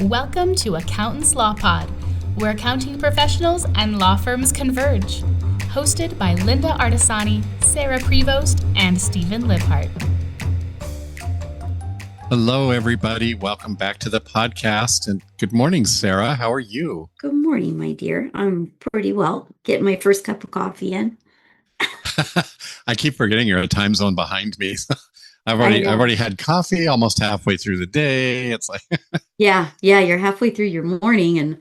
Welcome to Accountants Law Pod, where accounting professionals and law firms converge. Hosted by Linda Artisani, Sarah Prevost, and Stephen Libhart. Hello, everybody. Welcome back to the podcast. And good morning, Sarah. How are you? Good morning, my dear. I'm pretty well. Getting my first cup of coffee in. I keep forgetting you're a time zone behind me. I've already had coffee almost halfway through the day. It's like yeah, you're halfway through your morning, and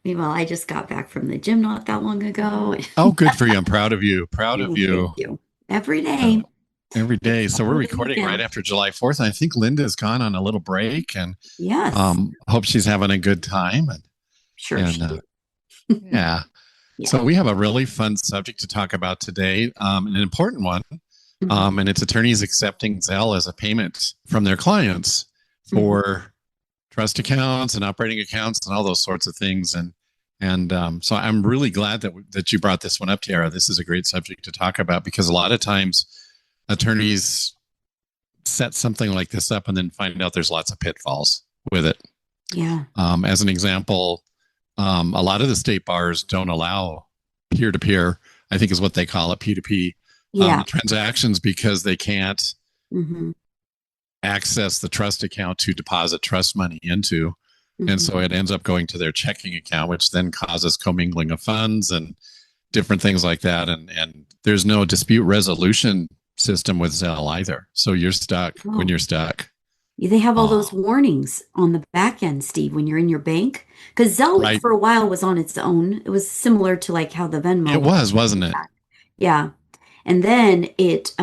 meanwhile, I just got back from the gym not that long ago. Oh, good for you. I'm proud of you. Proud of you. Thank you. Every day. Every day. So we're recording right after July 4th. And I think Linda's gone on a little break, and yes. Hope she's having a good time. Sure. She did. Yeah. So we have a really fun subject to talk about today, an important one. And it's attorneys accepting Zelle as a payment from their clients for trust accounts and operating accounts and all those sorts of things. And so I'm really glad that you brought this one up, Tiara. This is a great subject to talk about because a lot of times attorneys set something like this up and then find out there's lots of pitfalls with it. Yeah. As an example, a lot of the state bars don't allow peer-to-peer, I think is what they call it, P2P. Transactions because they can't access the trust account to deposit trust money into. And so it ends up going to their checking account, which then causes commingling of funds and different things like that. And there's no dispute resolution system with Zelle either. So you're stuck when you're stuck. They have all those warnings on the back end, Steve, when you're in your bank. Because Zelle for a while was on its own. It was similar to like how the Venmo. It was, wasn't it? Yeah. And then it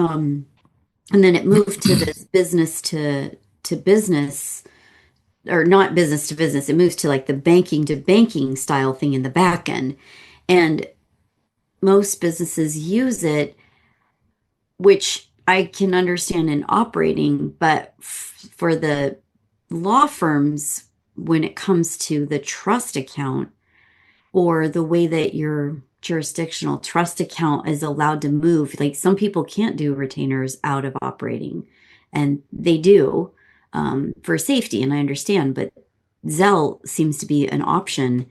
moved to this business to business, or not business to business. It moves to like the banking to banking style thing in the back end. And most businesses use it, which I can understand in operating, but for the law firms, when it comes to the trust account or the way that your jurisdictional trust account is allowed to move. Like some people can't do retainers out of operating, and they do for safety, and I understand, but Zelle seems to be an option,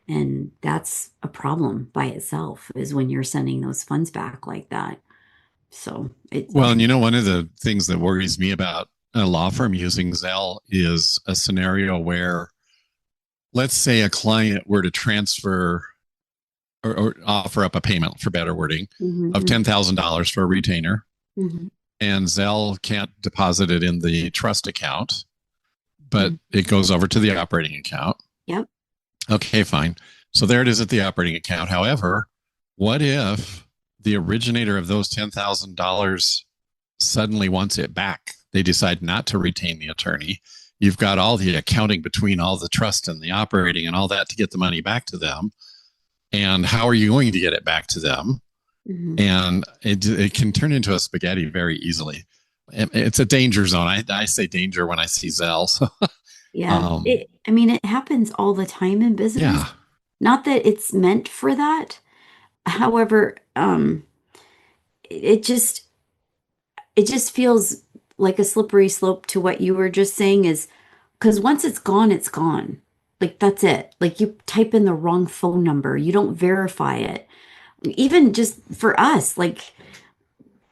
and that's a problem by itself, is when you're sending those funds back like that. So and one of the things that worries me about a law firm using Zelle is a scenario where, let's say a client were to transfer or offer up a payment, for better wording, of $10,000 for a retainer. And Zelle can't deposit it in the trust account, but it goes over to the operating account. Yep. Okay, fine. So there it is at the operating account. However, what if the originator of those $10,000 suddenly wants it back? They decide not to retain the attorney. You've got all the accounting between all the trust and the operating and all that to get the money back to them. And how are you going to get it back to them? And it can turn into a spaghetti very easily. It's a danger zone. I say danger when I see Zelle. So. Yeah. It happens all the time in business. Yeah. Not that it's meant for that. However, it just feels like a slippery slope to what you were just saying, is because once it's gone, it's gone. Like, that's it. Like, you type in the wrong phone number. You don't verify it. Even just for us, like,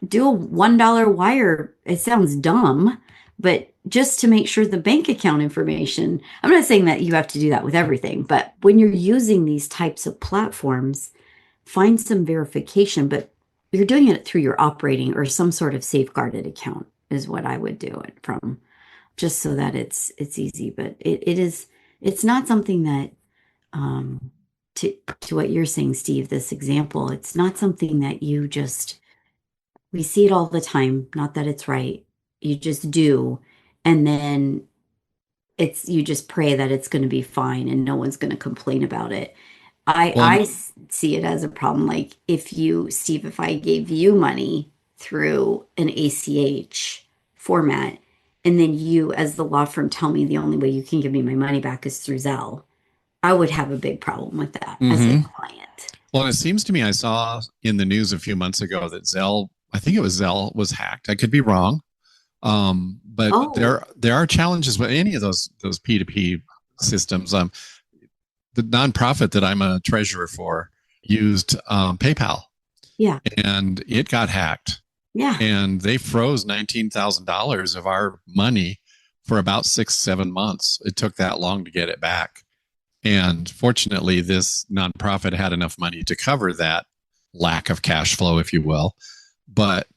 do a $1 wire. It sounds dumb, but just to make sure the bank account information, I'm not saying that you have to do that with everything, but when you're using these types of platforms, find some verification, but you're doing it through your operating or some sort of safeguarded account is what I would do it from, just so that it's easy. But it's not something that, to what you're saying, Steve, this example, it's not something that we see it all the time. Not that it's right. You just do. And then you just pray that it's going to be fine and no one's going to complain about it. I see it as a problem. Like Steve, if I gave you money through an ACH format, and then you, as the law firm, tell me the only way you can give me my money back is through Zelle, I would have a big problem with that as a client. Well, it seems to me I saw in the news a few months ago that Zelle, I think it was Zelle, was hacked. I could be wrong. But there are challenges with any of those P2P systems. The nonprofit that I'm a treasurer for used PayPal. Yeah. And it got hacked. Yeah. And they froze $19,000 of our money for about 6-7 months. It took that long to get it back. And fortunately, this nonprofit had enough money to cover that lack of cash flow, if you will. But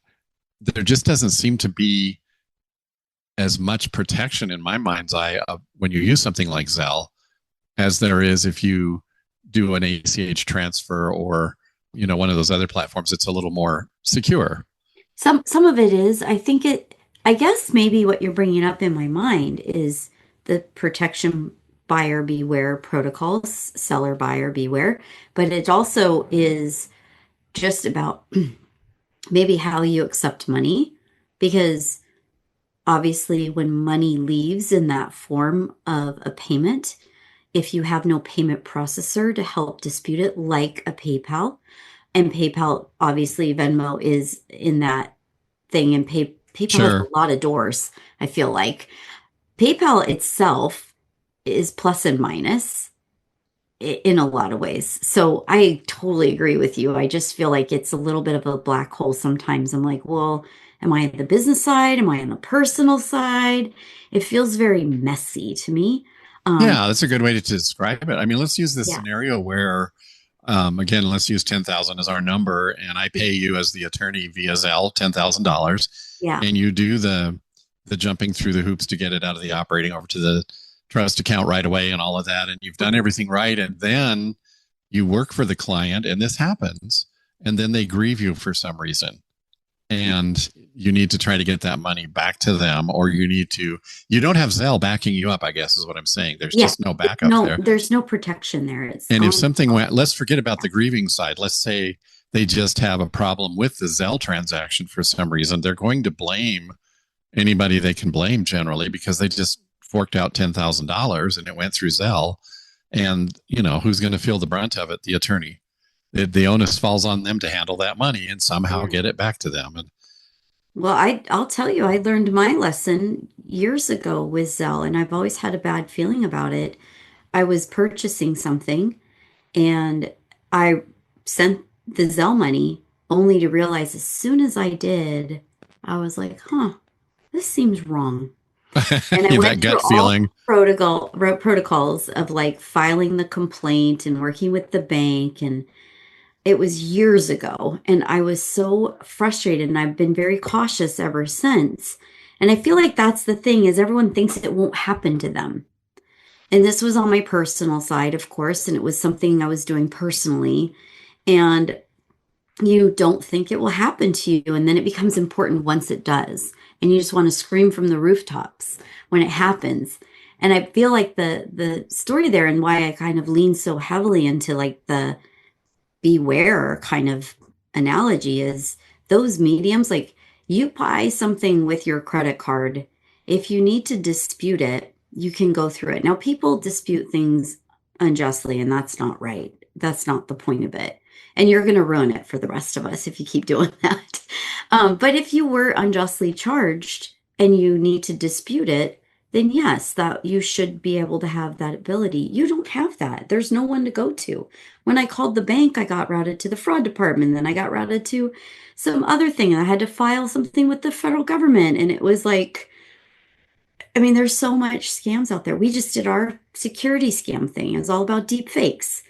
there just doesn't seem to be as much protection in my mind's eye when you use something like Zelle as there is if you do an ACH transfer or, one of those other platforms. It's a little more secure. Some of it is. I guess maybe what you're bringing up in my mind is the protection buyer beware protocols, seller buyer beware, but it also is just about maybe how you accept money, because obviously when money leaves in that form of a payment, if you have no payment processor to help dispute it, like a PayPal, and PayPal, obviously Venmo is in that thing, and PayPal Sure. has a lot of doors, I feel like. PayPal itself is plus and minus in a lot of ways. So I totally agree with you. I just feel like it's a little bit of a black hole sometimes. I'm like, well, am I on the business side? Am I on the personal side? It feels very messy to me. Yeah, that's a good way to describe it. I mean, let's use this Yeah. scenario where, again, let's use 10,000 as our number, and I pay you as the attorney via Zelle $10,000, Yeah. and you do the jumping through the hoops to get it out of the operating over to the trust account right away and all of that, and you've done everything right, and then you work for the client, and this happens, and then they grieve you for some reason, and you need to try to get that money back to them, or you don't have Zelle backing you up, I guess is what I'm saying. There's just no backup there. There's no protection there. And if something went, let's forget about the grieving side. Let's say they just have a problem with the Zelle transaction for some reason. They're going to blame anybody they can blame generally, because they just forked out $10,000 and it went through Zelle. And, who's going to feel the brunt of it? The attorney. The onus falls on them to handle that money and somehow get it back to them. And well, I'll tell you, I learned my lesson years ago with Zelle, and I've always had a bad feeling about it. I was purchasing something, and I sent the Zelle money only to realize as soon as I did, I was like, this seems wrong. And I went through all protocols of like filing the complaint and working with the bank, and it was years ago, and I was so frustrated, and I've been very cautious ever since. And I feel like that's the thing, is everyone thinks it won't happen to them. And this was on my personal side, of course, and it was something I was doing personally. And you don't think it will happen to you, and then it becomes important once it does. And you just want to scream from the rooftops when it happens. And I feel like the story there, and why I kind of lean so heavily into like the beware kind of analogy, is those mediums, like you buy something with your credit card, if you need to dispute it, you can go through it. Now, people dispute things unjustly, and that's not right. That's not the point of it. And you're going to ruin it for the rest of us if you keep doing that. But if you were unjustly charged and you need to dispute it, then yes, that you should be able to have that ability. You don't have that. There's no one to go to. When I called the bank, I got routed to the fraud department. Then I got routed to some other thing. I had to file something with the federal government. And it was like, I mean, there's so much scams out there. We just did our security scam thing. It was all about deep fakes.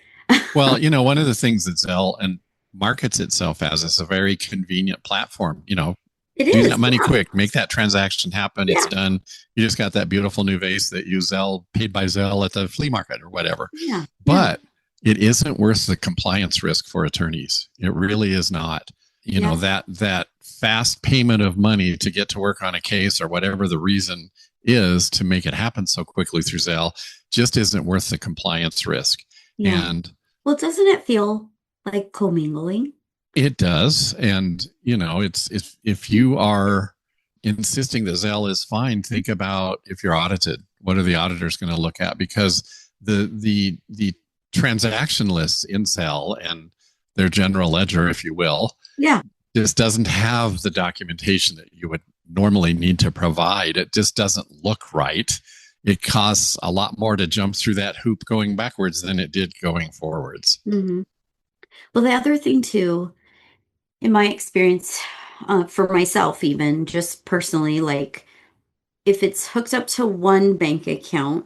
Well, one of the things that Zelle and markets itself as is a very convenient platform. It do is, that money quick, make that transaction happen. Yeah. It's done. You just got that beautiful new vase that you paid by Zelle at the flea market or whatever. Yeah. But it isn't worth the compliance risk for attorneys. It really is not. That fast payment of money to get to work on a case, or whatever the reason is to make it happen so quickly through Zelle, just isn't worth the compliance risk. Yeah. And well, doesn't it feel like commingling? It does. And, it's if you are insisting that Zelle is fine, think about if you're audited, what are the auditors going to look at? Because the transaction lists in Zelle and their general ledger, if you will, just doesn't have the documentation that you would normally need to provide. It just doesn't look right. it costs a lot more to jump through that hoop going backwards than it did going forwards. Mm-hmm. Well, the other thing too, in my experience, for myself, even just personally, like if it's hooked up to one bank account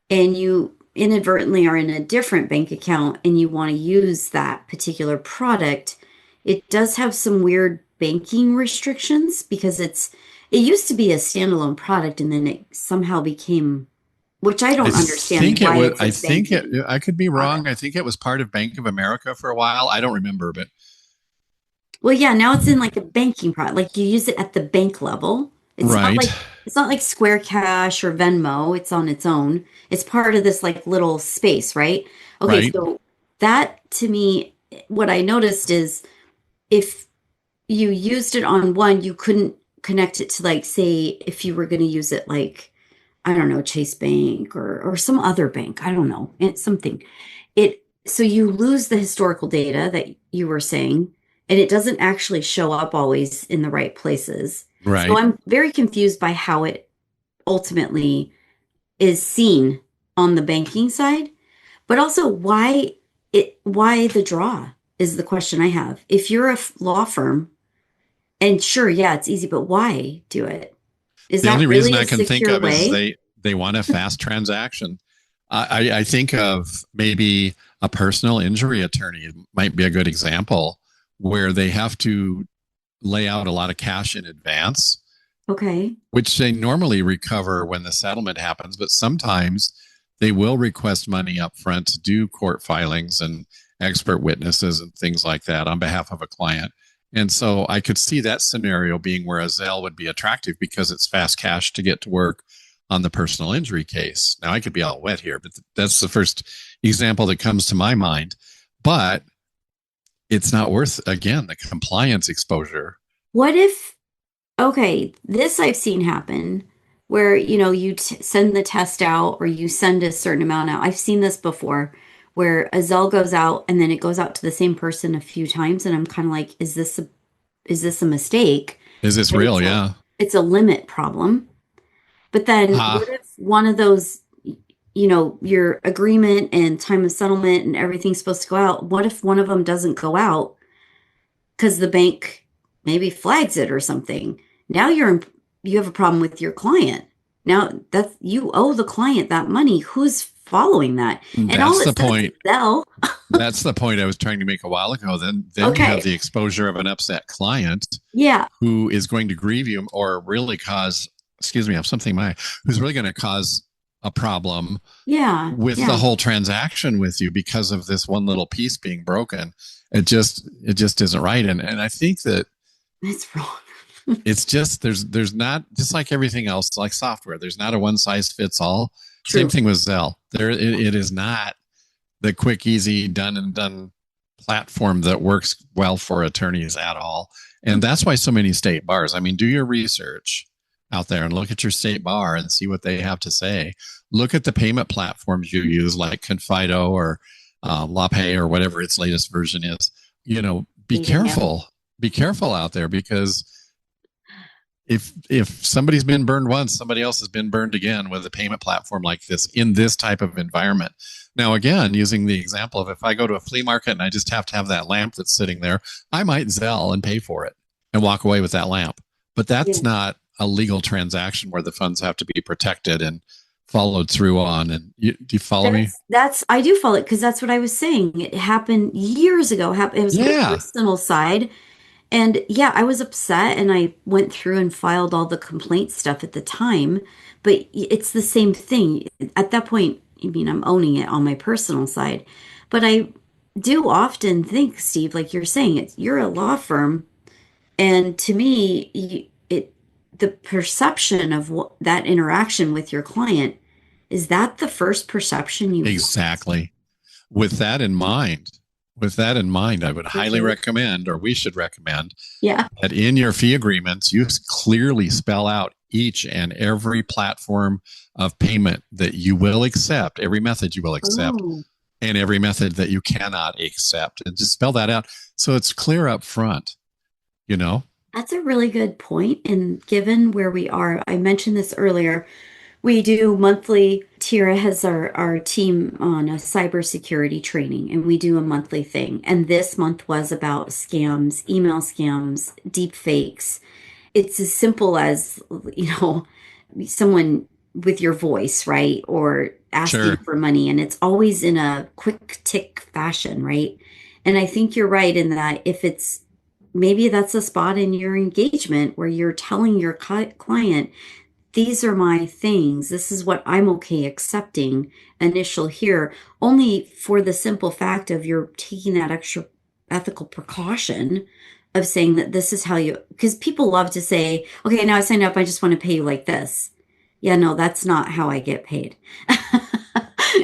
and you inadvertently are in a different bank account and you want to use that particular product, it does have some weird banking restrictions because it used to be a standalone product and then it somehow became, which I don't understand why it's a banking I could be wrong. product. I think it was part of Bank of America for a while. I don't remember, but Well, yeah, now it's in like a banking product. Like you use it at the bank level. right, It's not like Square Cash or Venmo. It's on its own. It's part of this like little space, right? Okay, right. so that to me, what I noticed is if you used it on one, you couldn't connect it to like say if you were going to use it like I don't know, Chase Bank or some other bank. I don't know. It's something. It so you lose the historical data that you were saying, and it doesn't actually show up always in the right places. So Right. I'm very confused by how it ultimately is seen on the banking side, but also why the draw is the question I have. If you're a law firm, and sure, yeah, it's easy, but why do it? Is The only that reason really I a can think secure of is way? they want a fast transaction. I think of maybe a personal injury attorney might be a good example where they have to lay out a lot of cash in advance, Okay. which they normally recover when the settlement happens, but sometimes they will request money up front to do court filings and expert witnesses and things like that on behalf of a client. And so I could see that scenario being where a Zelle would be attractive because it's fast cash to get to work on the personal injury case. Now I could be all wet here, but that's the first example that comes to my mind. But it's not worth, again, the compliance exposure. What if, okay, this I've seen happen where, you send the test out or you send a certain amount out. I've seen this before where a Zelle goes out and then it goes out to the same person a few times. And I'm kind of like, is this a mistake? Is this But real? Yeah. it's a limit problem. But then what Ha. if one of those, your agreement and time of settlement and everything's supposed to go out? What if one of them doesn't go out because the bank maybe flags it or something? Now you have a problem with your client. Now that's you owe the client that money. Who's following that? And all That's it the says is point. sell. That's the point I was trying to make a while ago. Then you have Okay. the exposure of an upset client Yeah. who is going to grieve you or really cause, excuse me, I have something in my eye, who's really going to cause a problem Yeah. with the Yeah. whole transaction with you because of this one little piece being broken. It just isn't right. And I think that It's wrong. it's just there's not, just like everything else, like software, there's not a one size fits all. Same True. thing with Zelle. It is not the quick, easy, done and done platform that works well for attorneys at all. And that's why so many state bars, I mean, do your research out there and look at your state bar and see what they have to say. Look at the payment platforms you use, like Confido or LawPay or whatever its latest version is. Be Yeah. careful. Be careful out there, because if somebody's been burned once, somebody else has been burned again with a payment platform like this in this type of environment. Now, again, using the example of if I go to a flea market and I just have to have that lamp that's sitting there, I might Zelle and pay for it and walk away with that lamp. But that's Yeah. not a legal transaction where the funds have to be protected and followed through on. And do you follow me? That's I do follow it because that's what I was saying. It happened years ago. It was my Yeah. personal side. And yeah, I was upset and I went through and filed all the complaint stuff at the time. But it's the same thing. At that point, I mean, I'm owning it on my personal side. But I do often think, Steve, like you're saying, you're a law firm. And to me, the perception of that interaction with your client, is that the first perception you want? Exactly. With that in mind, I would highly Okay. recommend, or we should recommend, Yeah. that in your fee agreements, you clearly spell out each and every platform of payment that you will accept, every method you will accept, Oh, and every method that you cannot accept. And just spell that out so it's clear up front, you know? that's a really good point. And given where we are, I mentioned this earlier, We do monthly. Tira has our team on a cybersecurity training, and we do a monthly thing. And this month was about scams, email scams, deep fakes. It's as simple as, someone with your voice, right? Or asking Sure. for money. And it's always in a quick tick fashion, right? And I think you're right in that if it's maybe that's a spot in your engagement where you're telling your client, these are my things. This is what I'm okay accepting initial here, only for the simple fact of you're taking that extra ethical precaution of saying that this is how you, because people love to say, okay, now I signed up, I just want to pay you like this. Yeah, no, that's not how I get paid.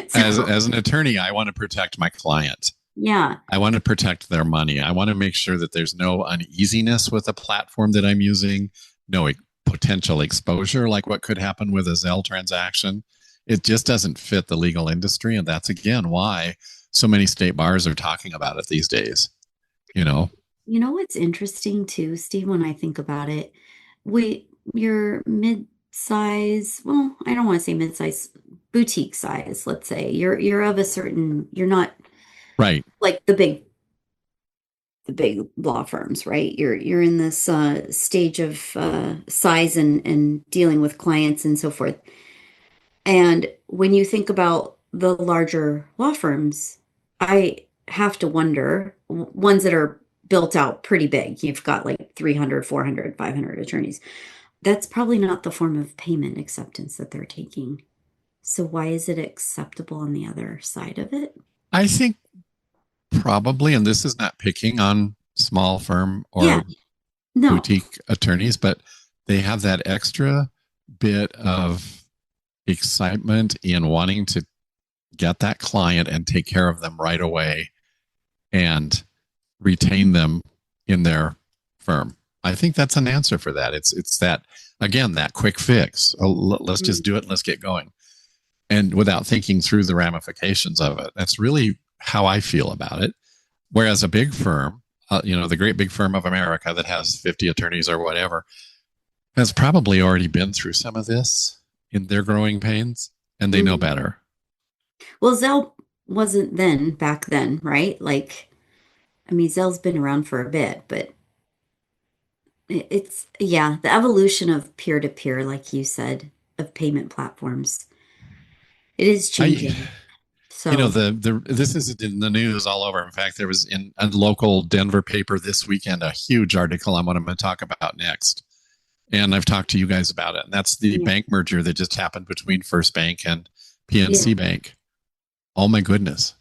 So, As an attorney, I want to protect my client. yeah, I want to protect their money. I want to make sure that there's no uneasiness with the platform that I'm using, no potential exposure like what could happen with a Zelle transaction. It just doesn't fit the legal industry. And that's, again, why so many state bars are talking about it these days. You know what's interesting too, Steve, when I think about it? You're mid-size, well, I don't want to say mid-size, boutique size, let's say. You're of a certain, you're not Right. like the big law firms, right? You're in this stage of size and dealing with clients and so forth. And when you think about the larger law firms, I have to wonder, ones that are built out pretty big, you've got like 300, 400, 500 attorneys. That's probably not the form of payment acceptance that they're taking. So why is it acceptable on the other side of it? I think probably, and this is not picking on small firm Yeah, or no. boutique attorneys, but they have that extra bit of excitement in wanting to get that client and take care of them right away and retain them in their firm. I think that's an answer for that. It's that, again, that quick fix. Let's just do it and let's get going. And without thinking through the ramifications of it. That's really how I feel about it. Whereas a big firm, the great big firm of America that has 50 attorneys or whatever, has probably already been through some of this in their growing pains, and they know better. Well, Zelle wasn't back then, right? Like, I mean, Zelle's been around for a bit, but it's, yeah, the evolution of peer-to-peer, like you said, of payment platforms. It is I, changing. So, this is in the news all over. In fact, there was in a local Denver paper this weekend a huge article on what I'm going to talk about next. And I've talked to you guys about it. And that's the yeah, bank merger that just happened between First Bank and PNC yeah, Bank. Oh my goodness.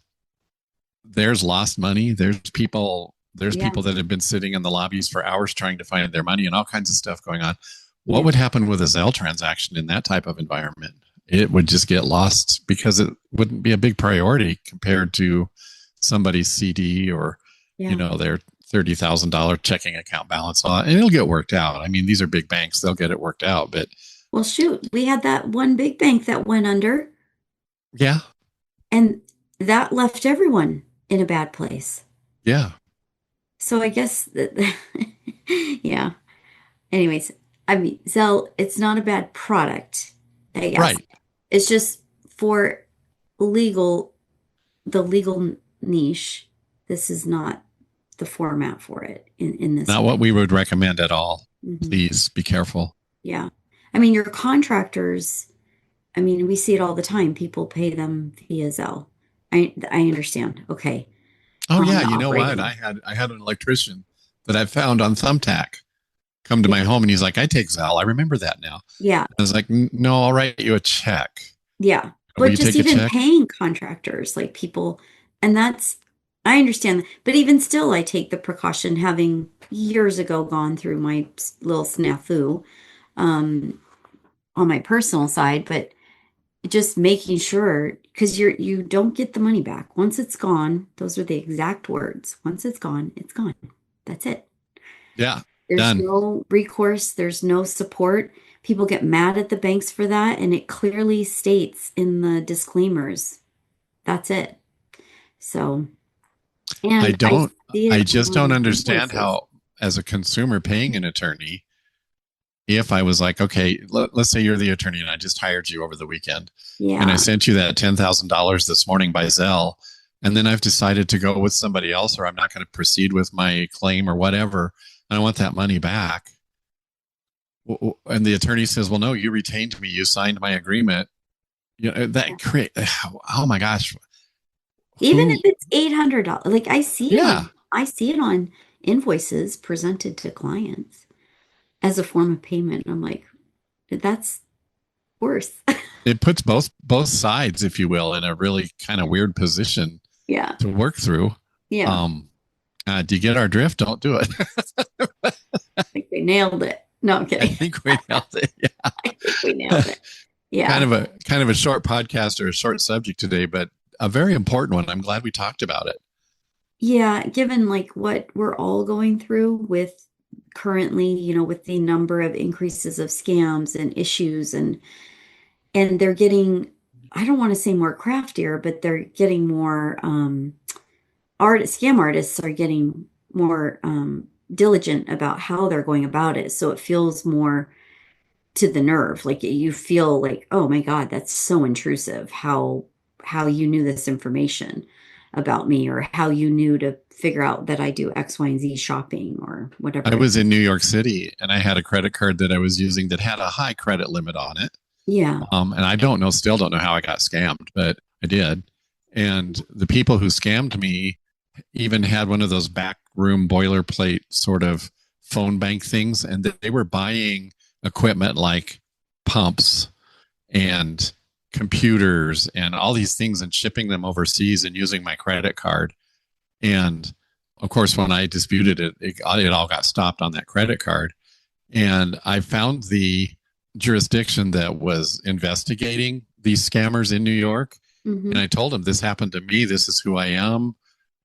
There's lost money. There's people yeah, that have been sitting in the lobbies for hours trying to find their money and all kinds of stuff going on. What yeah, would happen with a Zelle transaction in that type of environment? It would just get lost because it wouldn't be a big priority compared to somebody's CD or, yeah. their $30,000 checking account balance. And it'll get worked out. I mean, these are big banks. They'll get it worked out. But Well, shoot, we had that one big bank that went under, yeah, and that left everyone in a bad place. yeah, So I guess that, yeah. Anyways, I mean, Zelle, it's not a bad product, I guess. right. It's just for legal, the legal niche, this is not the format for it in this Not way. what we would recommend at all. Mhm. Please be careful. Yeah. I mean, your contractors, I mean, we see it all the time. People pay them via Zelle. I understand. Okay. Oh On yeah, the you know what? operating. I had an electrician that I found on Thumbtack come to Yeah. my home, and he's like, "I take Zelle. I remember that now." Yeah. I was like, "No, I'll write you a check. Yeah. Will But you just take a even check?" paying contractors, like people, and that's, I understand. But even still, I take the precaution, having years ago gone through my little snafu um, on my personal side, but just making sure, because you don't get the money back. Once it's gone, those are the exact words. Once it's gone, it's gone. That's it. Yeah, There's done. no recourse, there's no support. People get mad at the banks for that, and it clearly states in the disclaimers. That's it. So, I and I don't. see I it just don't on understand invoices. how, as a consumer paying an attorney, if I was like, okay, let's say you're the attorney and I just hired you over the weekend, Yeah. and I sent you that $10,000 this morning by Zelle, and then I've decided to go with somebody else, or I'm not going to proceed with my claim or whatever, and I want that money back. And the attorney says, well, no, you retained me. You signed my agreement. That create, oh my gosh. Even if it's $800, like I see it on invoices presented to clients as a form of payment. I'm like, that's worse. It puts both sides, if you will, in a really kind of weird position to work through. Yeah. Do you get our drift? Don't do it. I think they nailed it. No, I'm kidding. I think we nailed it. Yeah. I think we nailed it. Yeah. Kind of a short podcast or a short subject today, but a very important one. I'm glad we talked about it. Yeah, given like what we're all going through with currently, with the number of increases of scams and issues, and they're getting, I don't want to say more craftier, but they're getting more scam artists are getting more diligent about how they're going about it. So it feels more to the nerve. Like you feel like, oh my God, that's so intrusive how you knew this information about me, or how you knew to figure out that I do X, Y, and Z shopping or whatever. I was in New York City and I had a credit card that I was using that had a high credit limit on it. Yeah. And I still don't know how I got scammed, but I did. And the people who scammed me even had one of those backroom boilerplate sort of phone bank things. And they were buying equipment like pumps and computers and all these things and shipping them overseas and using my credit card. And of course, when I disputed it, it all got stopped on that credit card. And I found the jurisdiction that was investigating these scammers in New York. Mm-hmm. And I told them, this happened to me. This is who I am.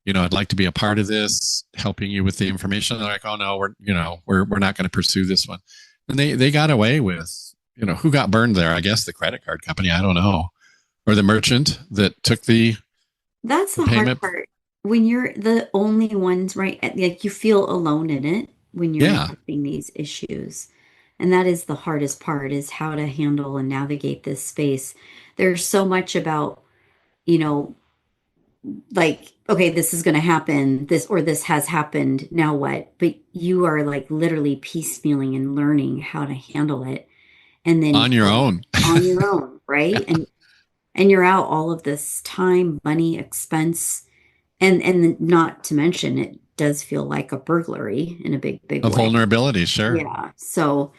I'd like to be a part of this, helping you with the information. They're like, oh no, we're not going to pursue this one. And they got away with, who got burned there? I guess the credit card company. I don't know. Or the merchant that took that's the payment. Hard part. When you're the only ones, right? Like you feel alone in it when you're having these issues. And that is the hardest part, is how to handle and navigate this space. There's so much about, like, okay, this is going to happen, this has happened, now what? But you are like literally piecemealing and learning how to handle it. And then on your own, right? Yeah. And you're out all of this time, money, expense, and not to mention, it does feel like a burglary in a big way. Vulnerability, sure. Yeah. So,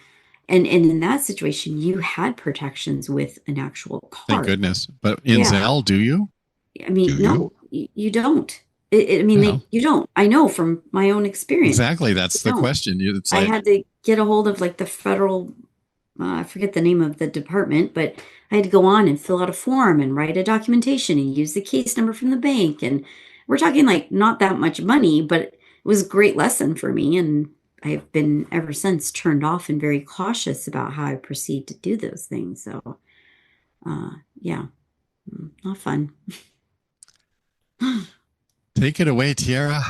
and in that situation, you had protections with an actual card. Thank goodness. But in Zelle, do you? I mean, no, you don't. You don't. I know from my own experience. Exactly. That's the question. It's like, I had to get a hold of like the federal, I forget the name of the department, but I had to go on and fill out a form and write a documentation and use the case number from the bank. And we're talking like not that much money, but it was a great lesson for me. And I've been ever since turned off and very cautious about how I proceed to do those things. So, not fun. Take it away, Tiara.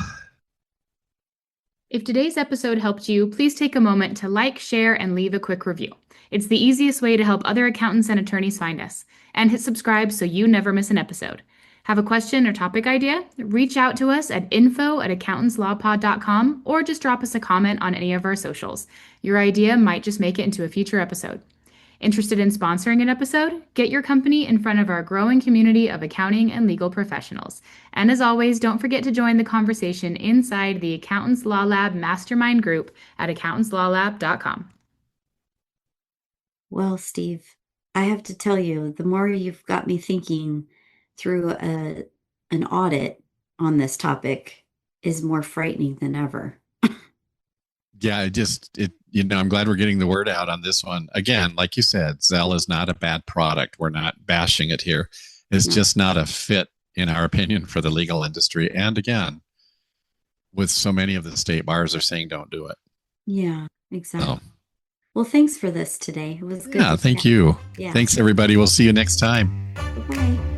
If today's episode helped you, please take a moment to like, share, and leave a quick review. It's the easiest way to help other accountants and attorneys find us. And hit subscribe so you never miss an episode. Have a question or topic idea? Reach out to us at info@accountantslawpod.com or just drop us a comment on any of our socials. Your idea might just make it into a future episode. Interested in sponsoring an episode? Get your company in front of our growing community of accounting and legal professionals. And as always, don't forget to join the conversation inside the Accountants Law Lab Mastermind group at accountantslawlab.com. Well, Steve, I have to tell you, the more you've got me thinking through an audit on this topic is more frightening than ever. Yeah, I'm glad we're getting the word out on this one. Again, like you said, Zelle is not a bad product. We're not bashing it here. It's just not a fit, in our opinion, for the legal industry. And again, with so many of the state bars are saying don't do it. Yeah, exactly. Well, thanks for this today. It was good. Yeah, thank you. Yeah. Thanks, everybody. We'll see you next time. Bye.